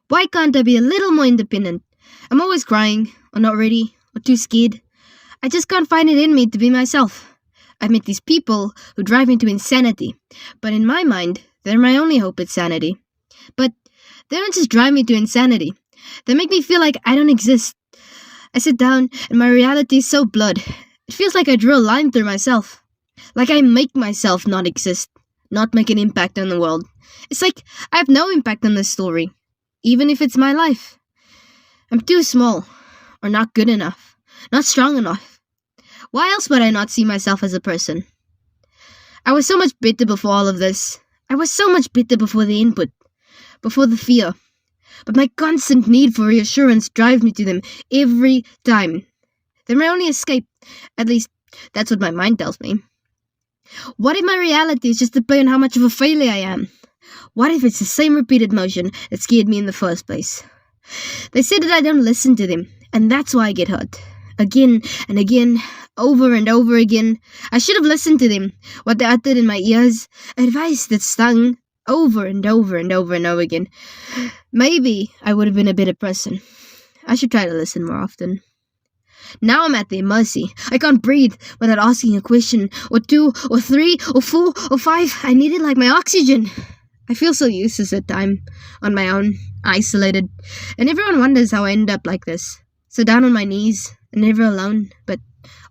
Why can't I be a little more independent? I'm always crying, or not ready, or too scared. I just can't find it in me to be myself. I've met these people who drive me to insanity, but in my mind, they're my only hope at sanity. But they don't just drive me to insanity. They make me feel like I don't exist. I sit down, and my reality is so blurred. It feels like I drew a line through myself. Like I make myself not exist, not make an impact on the world. It's like I have no impact on this story, even if it's my life. I'm too small, or not good enough, not strong enough. Why else would I not see myself as a person? I was so much better before all of this. I was so much better before the input, before the fear. But my constant need for reassurance drives me to them every time. They're my only escape. At least, that's what my mind tells me. What if my reality is just a play on how much of a failure I am? What if it's the same repeated motion that scared me in the first place? They say that I don't listen to them, and that's why I get hurt. Again and again, over and over again. I should have listened to them, what they uttered in my ears, advice that stung, over and over and over and over again. Maybe I would have been a better person. I should try to listen more often. Now I'm at their mercy. I can't breathe without asking a question, or two, or three, or four, or five. I need it like my oxygen. I feel so useless at times, on my own, isolated, and everyone wonders how I end up like this. So down on my knees, and never alone, but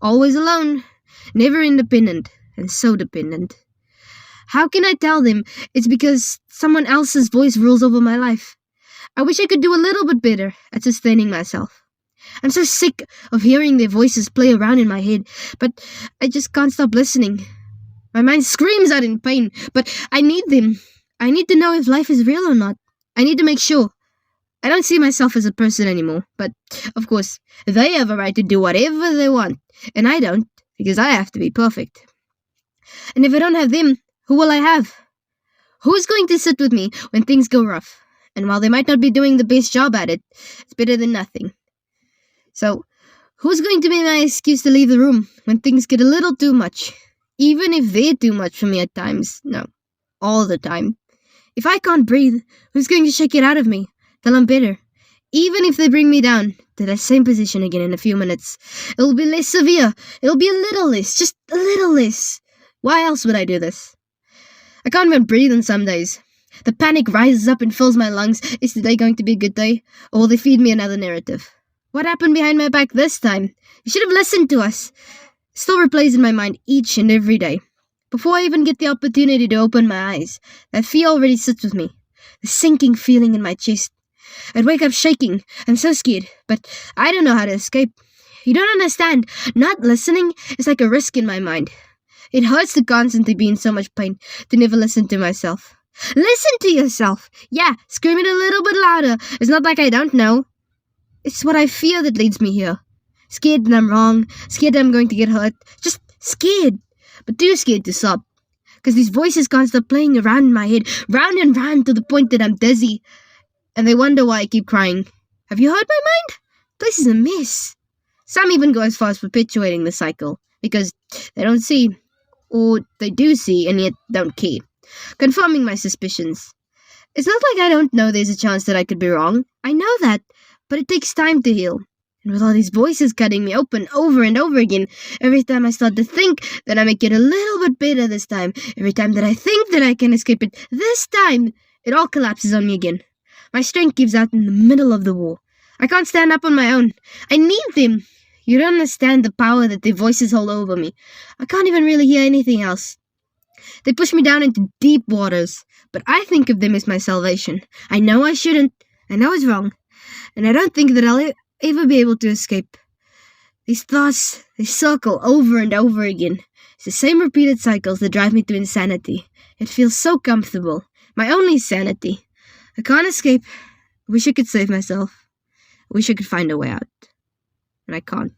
always alone, never independent, and so dependent. How can I tell them it's because someone else's voice rules over my life? I wish I could do a little bit better at sustaining myself. I'm so sick of hearing their voices play around in my head, but I just can't stop listening. My mind screams out in pain, but I need them. I need to know if life is real or not. I need to make sure. I don't see myself as a person anymore, but, of course, they have a right to do whatever they want, and I don't, because I have to be perfect. And if I don't have them, who will I have? Who's going to sit with me when things go rough? And while they might not be doing the best job at it, it's better than nothing. So, who's going to be my excuse to leave the room when things get a little too much? Even if they're too much for me at times. No, all the time. If I can't breathe, who's going to shake it out of me till I'm better? Even if they bring me down to that same position again in a few minutes, it'll be less severe. It'll be a little less, just a little less. Why else would I do this? I can't even breathe on some days. The panic rises up and fills my lungs. Is today going to be a good day? Or will they feed me another narrative? What happened behind my back this time? You should have listened to us. It still replays in my mind each and every day. Before I even get the opportunity to open my eyes, that fear already sits with me. The sinking feeling in my chest. I'd wake up shaking. I'm so scared, but I don't know how to escape. You don't understand. Not listening is like a risk in my mind. It hurts to constantly be in so much pain, to never listen to myself. Listen to yourself. Yeah, scream it a little bit louder. It's not like I don't know. It's what I fear that leads me here. Scared that I'm wrong. Scared that I'm going to get hurt. Just scared. But too scared to stop. Because these voices can't stop playing around in my head. Round and round to the point that I'm dizzy. And they wonder why I keep crying. Have you heard my mind? This is a mess. Some even go as far as perpetuating the cycle. Because they don't see. Or they do see and yet don't care. Confirming my suspicions. It's not like I don't know there's a chance that I could be wrong. I know that. But it takes time to heal. And with all these voices cutting me open over and over again, every time I start to think that I make it a little bit better this time, every time that I think that I can escape it this time, it all collapses on me again. My strength gives out in the middle of the war. I can't stand up on my own. I need them. You don't understand the power that their voices hold over me. I can't even really hear anything else. They push me down into deep waters, but I think of them as my salvation. I know I shouldn't. I know it's wrong. And I don't think that I'll ever be able to escape. These thoughts, they circle over and over again. It's the same repeated cycles that drive me to insanity. It feels so comfortable. My only sanity. I can't escape. I wish I could save myself. I wish I could find a way out. And I can't.